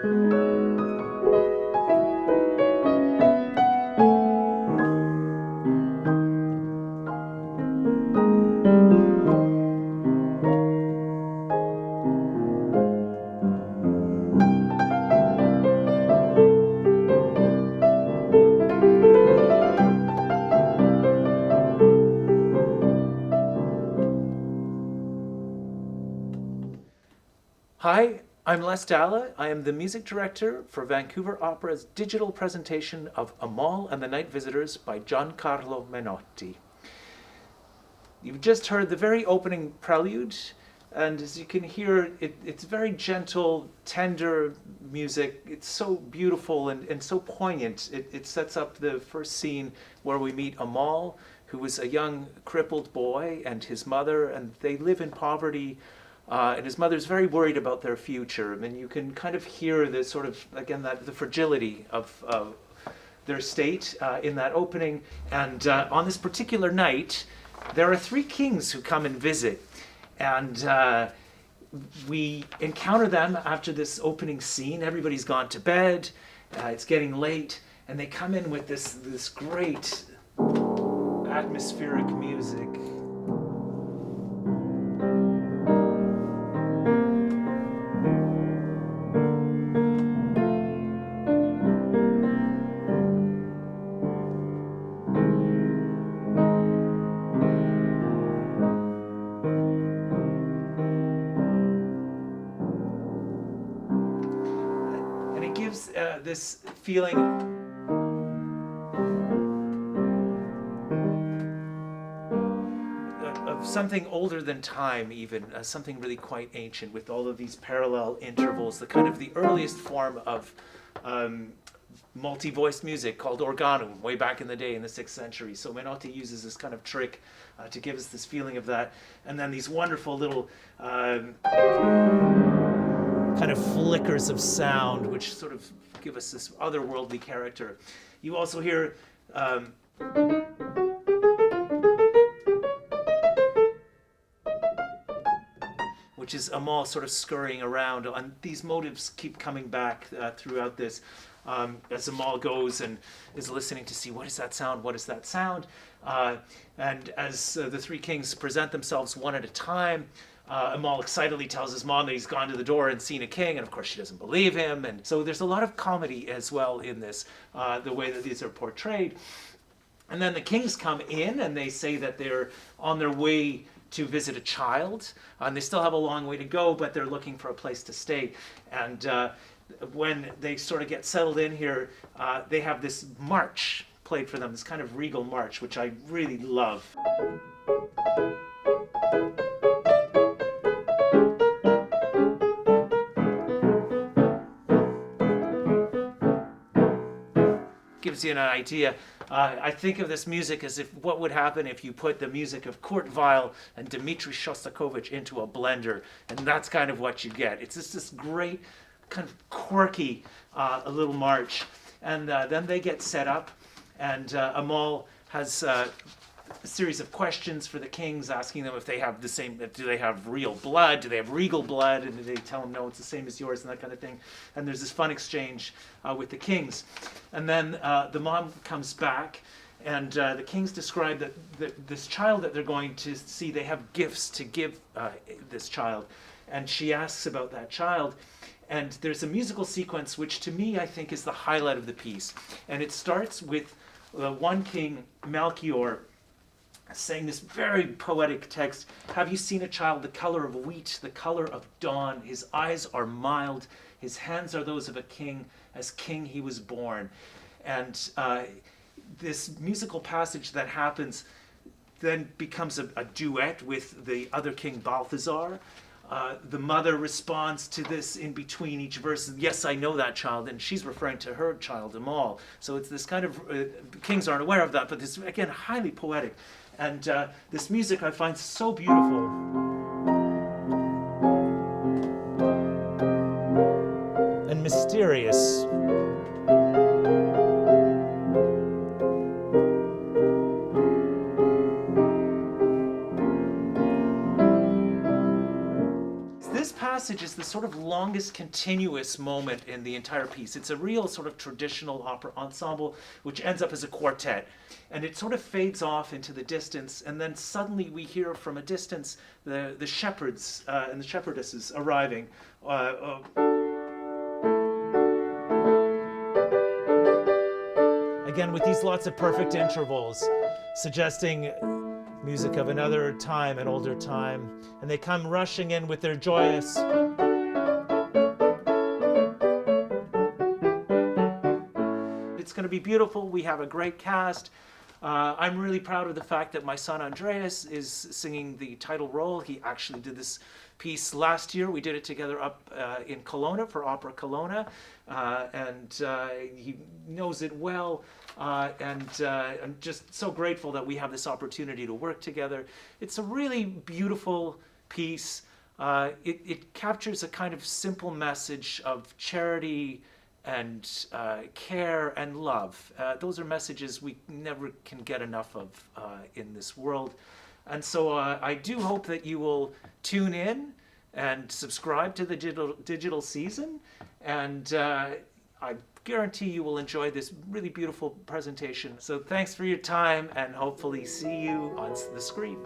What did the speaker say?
Hi, I'm Les Dala. I am the music director for Vancouver Opera's digital presentation of Amahl and the Night Visitors by Carlo Menotti. You've just heard the very opening prelude, and as you can hear, it's very gentle, tender music. It's so beautiful and so poignant. It sets up the first scene where we meet Amahl, who is a young crippled boy, and his mother, and they live in poverty. And his mother's very worried about their future. I mean, you can kind of hear the sort of, again, the fragility of their state in that opening. And on this particular night, there are three kings who come and visit. And we encounter them after this opening scene. Everybody's gone to bed. It's getting late. And they come in with this great atmospheric music. This feeling of something older than time, even something really quite ancient, with all of these parallel intervals, the kind of the earliest form of multi-voiced music called organum, way back in the day in the 6th century. So Menotti uses this kind of trick to give us this feeling of that, and then these wonderful little kind of flickers of sound, which sort of give us this otherworldly character. You also hear which is Amahl sort of scurrying around, and these motives keep coming back throughout this as Amahl goes and is listening to see what is that sound, what is that sound, and as the three kings present themselves one at a time, Amahl excitedly tells his mom that he's gone to the door and seen a king, and of course she doesn't believe him. And so there's a lot of comedy as well in this, the way that these are portrayed. And then the kings come in and they say that they're on their way to visit a child, and they still have a long way to go, but they're looking for a place to stay. And when they sort of get settled in here, they have this march played for them, this kind of regal march, which I really love. Gives you an idea. I think of this music as if what would happen if you put the music of Kurt Weill and Dmitri Shostakovich into a blender, and that's kind of what you get. It's just this great, kind of quirky little march, and then they get set up, and Amahl has a series of questions for the kings, asking them if they have the same, do they have real blood, do they have regal blood, and they tell them no, it's the same as yours, and that kind of thing. And there's this fun exchange with the kings. And then the mom comes back, and the kings describe that this child that they're going to see, they have gifts to give this child. And she asks about that child, and there's a musical sequence which to me I think is the highlight of the piece. And it starts with one king, Melchior, saying this very poetic text. Have you seen a child the color of wheat, the color of dawn? His eyes are mild, his hands are those of a king, as king he was born. And this musical passage that happens then becomes a duet with the other king, Balthazar. The mother responds to this in between each verse. Yes, I know that child, and she's referring to her child, Amahl. So it's this kind of, kings aren't aware of that, but this, again, highly poetic. And this music I find so beautiful. And mysterious. This passage is the sort of longest continuous moment in the entire piece. It's a real sort of traditional opera ensemble, which ends up as a quartet. And it sort of fades off into the distance, and then suddenly we hear from a distance the shepherds and the shepherdesses arriving. Again, with these lots of perfect intervals, suggesting music of another time, an older time. And they come rushing in with their joyous. It's going to be beautiful. We have a great cast. I'm really proud of the fact that my son Andreas is singing the title role. He actually did this piece last year. We did it together up in Kelowna for Opera Kelowna, and he knows it well. And I'm just so grateful that we have this opportunity to work together. It's a really beautiful piece. It captures a kind of simple message of charity and care and love. Those are messages we never can get enough of in this world. And so I do hope that you will tune in and subscribe to the digital season. And I guarantee you will enjoy this really beautiful presentation. So thanks for your time, and hopefully see you on the screen.